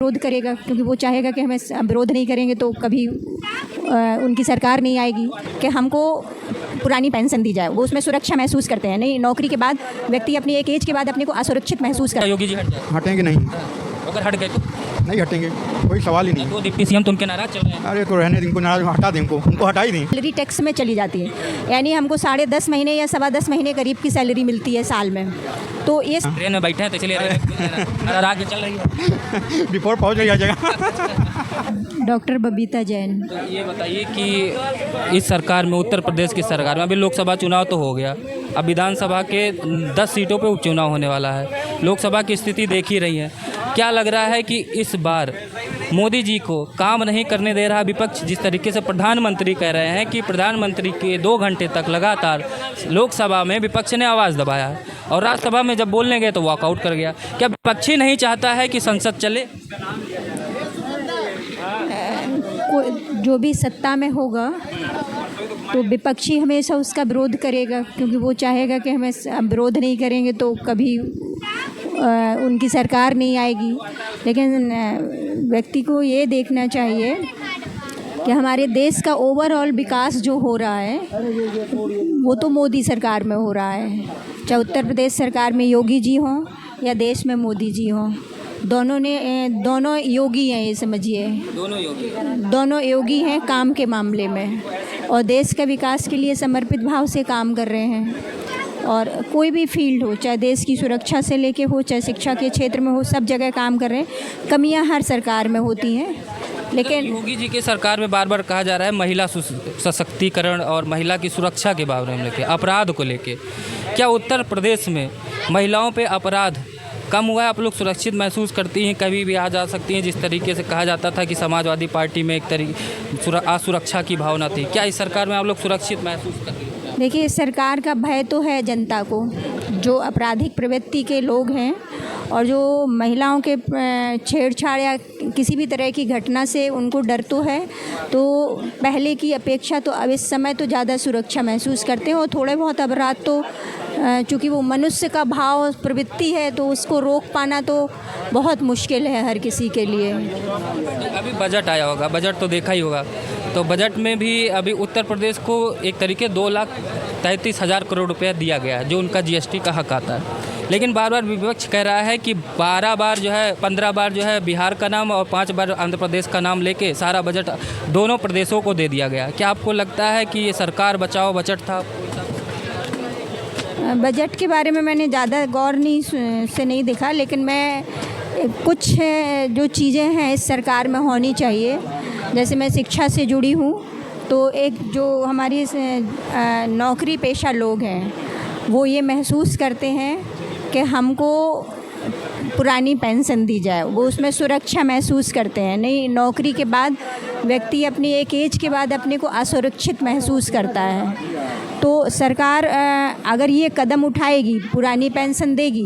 विरोध करेगा, क्योंकि वो चाहेगा कि हमें विरोध नहीं करेंगे तो कभी उनकी सरकार नहीं आएगी कि हमको पुरानी पेंशन दी जाए। वो उसमें सुरक्षा महसूस करते हैं। नहीं, नौकरी के बाद व्यक्ति अपनी एक एज के बाद अपने को असुरक्षित महसूस करता है। योगी जी हट जाए, हटेंगे नहीं, अगर हट गए तो नहीं हटेंगे, कोई सवाल ही नहीं। तो डिप्टी सीएम तो उनके नाराज चल रहे हैं। अरे तो रहने दें, इनको नाराज हटा दें, उनको हटा ही दें। सैलरी टैक्स में चली जाती है, यानी हमको 10.5 महीने या 10.25 महीने करीब की सैलरी मिलती है साल में। तो ये ट्रेन में बैठे हैं तो इसलिए आगे चल रही है। बिफोर पहुँच गई हर जगह। डॉक्टर बबीता जैन। तो ये बताइए कि इस सरकार में, उत्तर प्रदेश की सरकार में, अभी लोकसभा चुनाव तो हो गया, अब विधानसभा के 10 सीटों पे उपचुनाव होने वाला है। लोकसभा की स्थिति देख ही रही है। क्या लग रहा है कि इस बार मोदी जी को काम नहीं करने दे रहा विपक्ष? जिस तरीके से प्रधानमंत्री कह रहे हैं कि प्रधानमंत्री के 2 घंटे तक लगातार लोकसभा में विपक्ष ने आवाज़ दबाया और राज्यसभा में जब बोलने गए तो वॉकआउट कर गया। क्या विपक्ष ही नहीं चाहता है कि संसद चले? जो भी सत्ता में होगा तो विपक्षी हमेशा उसका विरोध करेगा, क्योंकि वो चाहेगा कि हमें विरोध नहीं करेंगे तो कभी उनकी सरकार नहीं आएगी। लेकिन व्यक्ति को ये देखना चाहिए कि हमारे देश का ओवरऑल विकास जो हो रहा है वो तो मोदी सरकार में हो रहा है। चाहे उत्तर प्रदेश सरकार में योगी जी हों या देश में मोदी जी हों, दोनों योगी हैं, ये समझिए। दोनों योगी हैं काम के मामले में, और देश के विकास के लिए समर्पित भाव से काम कर रहे हैं। और कोई भी फील्ड हो, चाहे देश की सुरक्षा से लेके हो, चाहे शिक्षा के क्षेत्र में हो, सब जगह काम कर रहे हैं। कमियां हर सरकार में होती हैं, लेकिन योगी जी की सरकार में बार बार कहा जा रहा है महिला सशक्तिकरण और महिला की सुरक्षा के बारे में लेके, अपराध को लेके। क्या उत्तर प्रदेश में महिलाओं पे अपराध कम हुआ है? आप लोग सुरक्षित महसूस करती हैं, कभी भी आ जा सकती हैं? जिस तरीके से कहा जाता था कि समाजवादी पार्टी में एक तरीके असुरक्षा की भावना थी, क्या इस सरकार में आप लोग सुरक्षित महसूस करती हैं? देखिए, सरकार का भय तो है जनता को, जो आपराधिक प्रवृत्ति के लोग हैं और जो महिलाओं के छेड़छाड़ या किसी भी तरह की घटना से उनको डर तो है। तो पहले की अपेक्षा तो अब इस समय तो ज़्यादा सुरक्षा महसूस करते हैं। और थोड़े बहुत अपराध तो चूँकि वो मनुष्य का भाव प्रवृत्ति है तो उसको रोक पाना तो बहुत मुश्किल है हर किसी के लिए। अभी बजट आया होगा, बजट तो देखा ही होगा, तो बजट में भी अभी उत्तर प्रदेश को एक तरीके 2,33,000 करोड़ रुपया दिया गया जो उनका जीएसटी का हक आता है। लेकिन बार बार विपक्ष कह रहा है कि 15 बार जो है बिहार का नाम और 5 बार आंध्र प्रदेश का नाम लेके सारा बजट दोनों प्रदेशों को दे दिया गया। क्या आपको लगता है कि ये सरकार बचाओ बजट था? बजट के बारे में मैंने ज़्यादा गौर नहीं देखा, लेकिन मैं कुछ जो चीज़ें हैं इस सरकार में होनी चाहिए, जैसे मैं शिक्षा से जुड़ी हूँ, तो एक जो हमारी नौकरी पेशा लोग हैं वो ये महसूस करते हैं कि हमको पुरानी पेंशन दी जाए। वो उसमें सुरक्षा महसूस करते हैं। नहीं, नौकरी के बाद व्यक्ति अपनी एक एज के बाद अपने को असुरक्षित महसूस करता है। तो सरकार अगर ये कदम उठाएगी, पुरानी पेंशन देगी,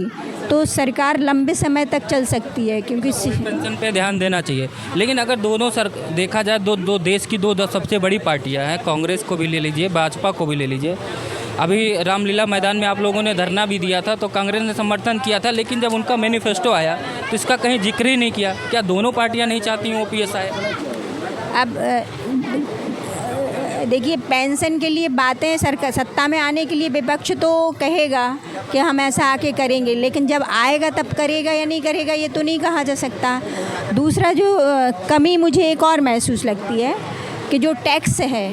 तो सरकार लंबे समय तक चल सकती है, क्योंकि पेंशन पे ध्यान देना चाहिए। लेकिन अगर दोनों देखा जाए, दो देश की दो सबसे बड़ी पार्टियां हैं, कांग्रेस को भी ले लीजिए, भाजपा को भी ले लीजिए। अभी रामलीला मैदान में आप लोगों ने धरना भी दिया था तो कांग्रेस ने समर्थन किया था, लेकिन जब उनका मैनिफेस्टो आया तो इसका कहीं जिक्र ही नहीं किया। क्या दोनों पार्टियां नहीं चाहती ओपीएस आए? अब देखिए, पेंशन के लिए बातें सरकार सत्ता में आने के लिए विपक्ष तो कहेगा कि हम ऐसा आके करेंगे, लेकिन जब आएगा तब करेगा या नहीं करेगा ये तो नहीं कहा जा सकता। दूसरा जो कमी मुझे एक और महसूस लगती है कि जो टैक्स है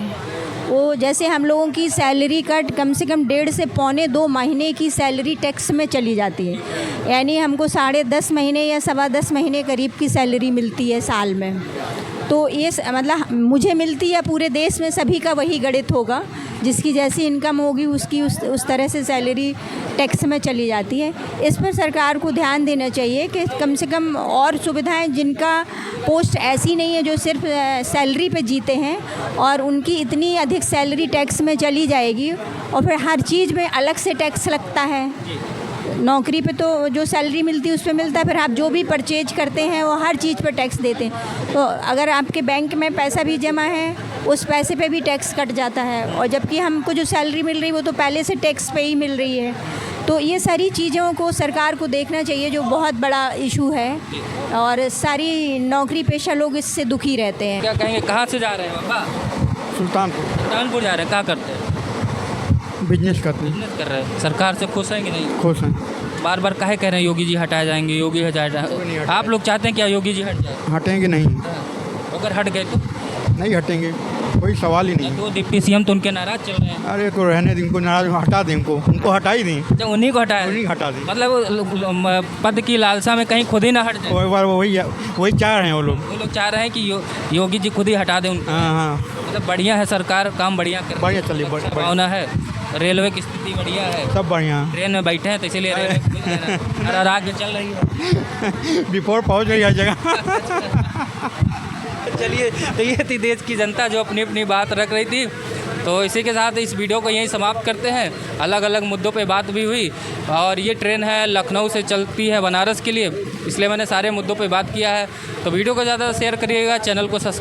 वो, जैसे हम लोगों की सैलरी कट कम से कम 1.5 से 2.25 महीने की सैलरी टैक्स में चली जाती है, यानी हमको 10.5 महीने या 10.25 महीने करीब की सैलरी मिलती है साल में। तो ये मतलब मुझे मिलती है, पूरे देश में सभी का वही गणित होगा, जिसकी जैसी इनकम होगी उसकी उस तरह से सैलरी टैक्स में चली जाती है। इस पर सरकार को ध्यान देना चाहिए कि कम से कम और सुविधाएं, जिनका पोस्ट ऐसी नहीं है जो सिर्फ सैलरी पे जीते हैं और उनकी इतनी अधिक सैलरी टैक्स में चली जाएगी और फिर हर चीज़ में अलग से टैक्स लगता है। नौकरी पे तो जो सैलरी मिलती है उस पे मिलता है, फिर आप जो भी परचेज करते हैं वो हर चीज़ पर टैक्स देते हैं। तो अगर आपके बैंक में पैसा भी जमा है उस पैसे पे भी टैक्स कट जाता है, और जबकि हमको जो सैलरी मिल रही है वो तो पहले से टैक्स पे ही मिल रही है। तो ये सारी चीज़ों को सरकार को देखना चाहिए, जो बहुत बड़ा इशू है, और सारी नौकरी पेशा लोग इससे दुखी रहते हैं। क्या कहेंगे, कहाँ से जा रहे हैं पापा? सुल्तानपुर सुल्तानपुर जा रहे हैं, क्या करते हैं? बिजनेस करते हैं। बिजनेस कर रहे हैं। सरकार से खुश हैं कि नहीं? खुश हैं। बार बार काहे कह रहे हैं योगी जी हटाए जाएंगे, योगी हटाए नहीं जाए? हटाए। आप लोग चाहते हैं क्या योगी जी हट जाए? हटेंगे नहीं, अगर हट गए तो नहीं हटेंगे, कोई सवाल ही नहीं। तो डिप्टी सीएम तो उनके नाराज चल रहे हैं। अरे तो रहने दें, इनको नाराज हटा दें, उनको हटा ही दें, अच्छा, उन्हीं को हटाया? उन्हीं को हटा दें। मतलब पद की लालसा में कहीं खुद ही ना हट जाए। वही चाह रहे हैं वो लोग। वो लोग चाह रहे हैं कि योगी जी खुद ही हटा दें उनको। हाँ हाँ, मतलब बढ़िया है, सरकार काम बढ़िया कर रही है। बढ़िया चलिए, भावना है, रेलवे की स्थिति बढ़िया है, सब बढ़िया। ट्रेन में बैठे हैं तो इसीलिए रेलवे आगे चल रही है। बिफोर पहुँच गई हर जगह। चलिए, तो ये थी देश की जनता जो अपनी अपनी बात रख रही थी। तो इसी के साथ इस वीडियो को यहीं समाप्त करते हैं। अलग अलग मुद्दों पे बात भी हुई, और ये ट्रेन है लखनऊ से चलती है बनारस के लिए, इसलिए मैंने सारे मुद्दों पे बात किया है। तो वीडियो को ज़्यादा शेयर करिएगा, चैनल को सब्सक्राइब